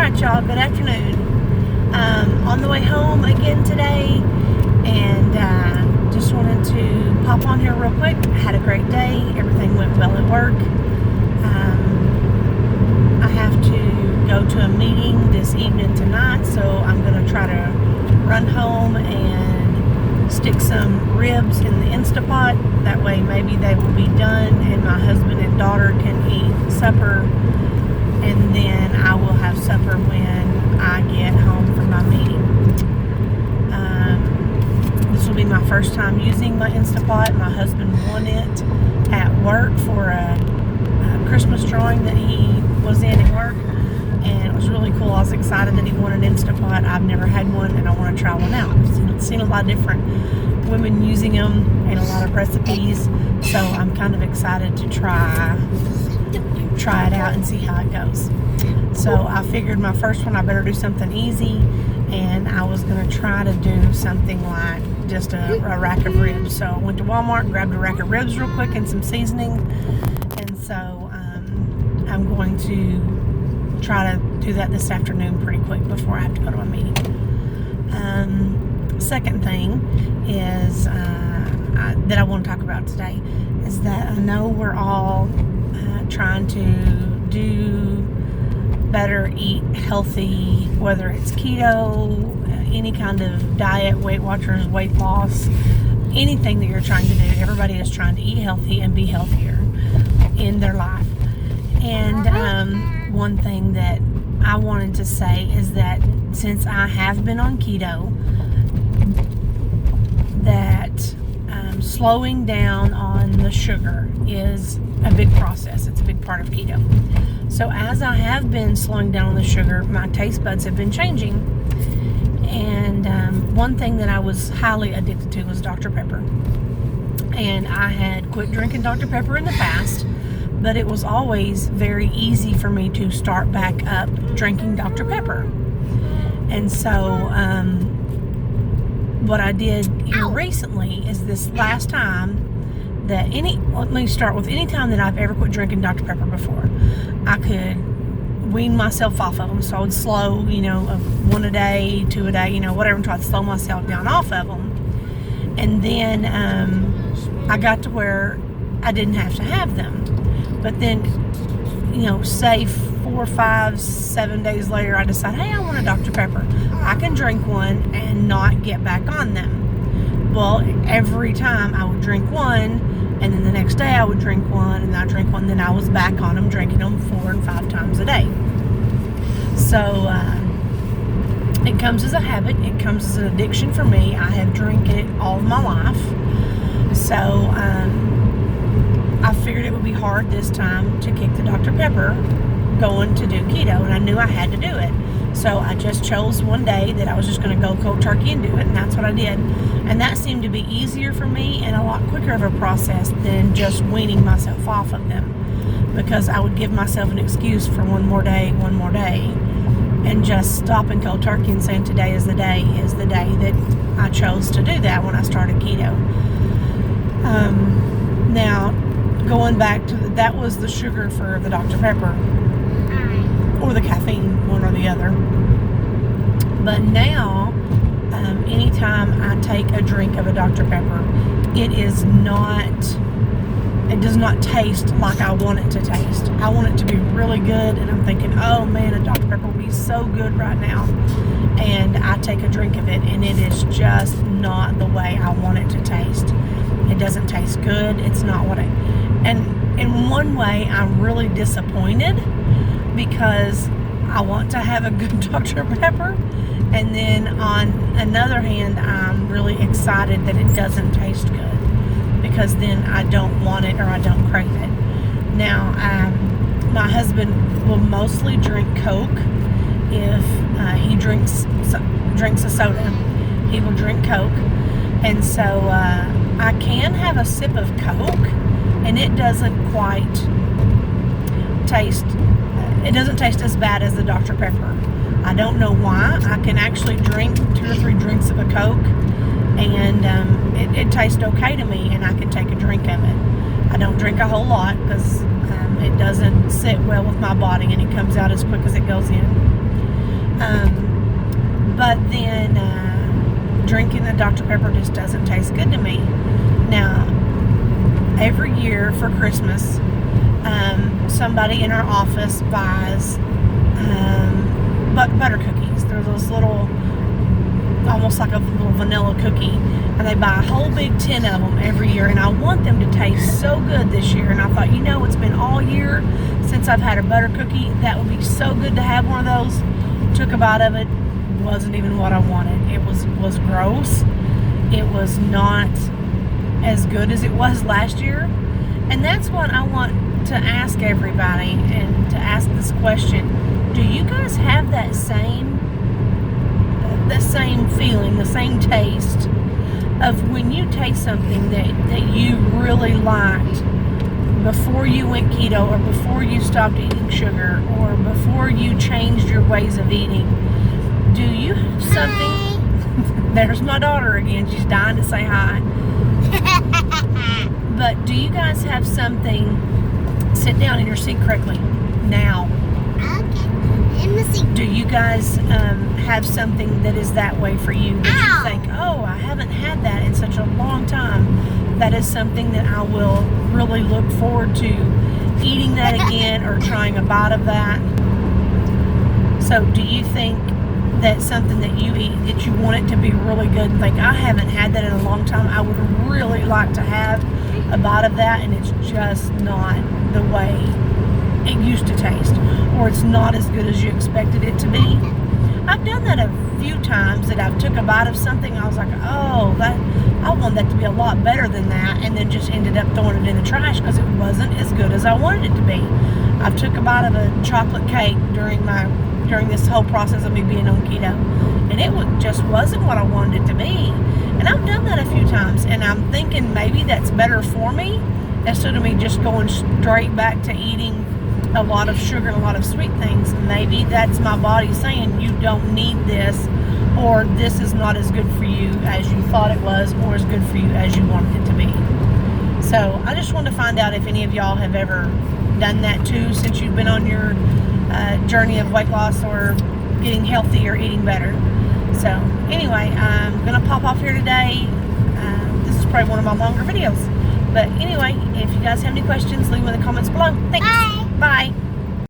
Alright y'all, good afternoon. On the way home again today, and just wanted to pop on here real quick. Had a great day, everything went well at work. I have to go to a meeting this evening tonight, so I'm going to try to run home and stick some ribs in the Instapot. That way maybe they will be done and my husband and daughter can eat supper, and then I will have supper when I get home from my meeting. This will be my first time using my Instapot. My husband won it at work for a Christmas drawing that he was in at work, and it was really cool. I was excited that he won an Instapot. I've never had one, and I want to try one out. I've seen a lot of different women using them and a lot of recipes, so I'm kind of excited to try it out and see how it goes. So I figured my first one I better do something easy, and I was going to try to do something like just a rack of ribs. So I went to Walmart, grabbed a rack of ribs real quick and some seasoning, and so I'm going to try to do that this afternoon pretty quick before I have to go to a meeting. Second thing is that I want to talk about today is that I know we're all trying to do better, eat healthy, whether it's keto, any kind of diet, Weight Watchers, weight loss, anything that you're trying to do. Everybody is trying to eat healthy and be healthier in their life. And one thing that I wanted to say is that since I have been on keto, that slowing down on the sugar is a big process. It's a big part of keto. So as I have been slowing down on the sugar, my taste buds have been changing. And one thing that I was highly addicted to was Dr. Pepper. And I had quit drinking Dr. Pepper in the past, but it was always very easy for me to start back up drinking Dr. Pepper. And so what I did here recently is this last time that let me start with any time that I've ever quit drinking Dr. Pepper before, I could wean myself off of them. So I would slow, of 1 a day, 2 a day, whatever, and try to slow myself down off of them. And then I got to where I didn't have to have them. But then, say 4, 5, 7 days later, I decide, hey, I want a Dr. Pepper. I can drink one and not get back on them. Well, every time I would drink one, and then the next day I would drink one, and I'd drink one, then I was back on them, drinking them 4 and 5 times a day. So it comes as a habit. It comes as an addiction for me. I have drank it all of my life. So I figured it would be hard this time to kick the Dr. Pepper going to do keto, and I knew I had to do it. So I just chose one day that I was just going to go cold turkey and do it, and that's what I did. And that seemed to be easier for me and a lot quicker of a process than just weaning myself off of them, because I would give myself an excuse for one more day, and just stopping cold turkey and saying today is the day that I chose to do that when I started keto. Now, going back to that was the sugar for the Dr. Pepper, or the caffeine, one or the other. But now, anytime I take a drink of a Dr. Pepper, it does not taste like I want it to taste. I want it to be really good, and I'm thinking, oh man, a Dr. Pepper would be so good right now. And I take a drink of it, and it is just not the way I want it to taste. It doesn't taste good. It's not what and in one way, I'm really disappointed, because I want to have a good Dr. Pepper, and then on another hand, I'm really excited that it doesn't taste good, because then I don't want it or I don't crave it. Now, my husband will mostly drink Coke. If he drinks a soda, he will drink Coke, and so I can have a sip of Coke, and it doesn't quite taste. It doesn't taste as bad as the Dr. Pepper. I don't know why. I can actually drink 2 or 3 drinks of a Coke, and it tastes okay to me, and I can take a drink of it. I don't drink a whole lot because it doesn't sit well with my body, and it comes out as quick as it goes in. But then drinking the Dr. Pepper just doesn't taste good to me. Now, every year for Christmas, somebody in our office buys butter cookies. They're those little, almost like a little vanilla cookie, and they buy a whole big tin of them every year, and I want them to taste so good this year. And I thought, it's been all year since I've had a butter cookie. That would be so good to have one of those. Took a bite of it, wasn't even what I wanted. It was gross. It was not as good as it was last year. And that's what I want to ask everybody, and to ask this question: do you guys have that same feeling, the same taste of when you taste something that you really liked before you went keto, or before you stopped eating sugar, or before you changed your ways of eating? Do you have something? There's my daughter again. She's dying to say hi. But do you guys have something? Sit down in your seat correctly now. Okay. In the seat. Do you guys have something that is that way for you, that you think, oh, I haven't had that in such a long time? That is something that I will really look forward to eating that again, or trying a bite of that. So do you think that's something that you eat that you want it to be really good, and think, I haven't had that in a long time, I would really like to have a bite of that, and it's just not the way it used to taste, or it's not as good as you expected it to be? I've done that a few times, that I've took a bite of something, I was like, oh, I want that to be a lot better than that, and then just ended up throwing it in the trash because it wasn't as good as I wanted it to be. I've took a bite of a chocolate cake during this whole process of me being on keto, and it just wasn't what I wanted it to be. And I've done that a few times, and I'm thinking maybe that's better for me, instead of me just going straight back to eating a lot of sugar and a lot of sweet things. Maybe that's my body saying, you don't need this, or this is not as good for you as you thought it was, or as good for you as you wanted it to be. So I just wanted to find out if any of y'all have ever done that too, since you've been on your journey of weight loss, or getting healthy, or eating better. So anyway, I'm gonna pop off here today. This is probably one of my longer videos, but anyway, if you guys have any questions, leave them in the comments below. Thanks. Bye. Bye.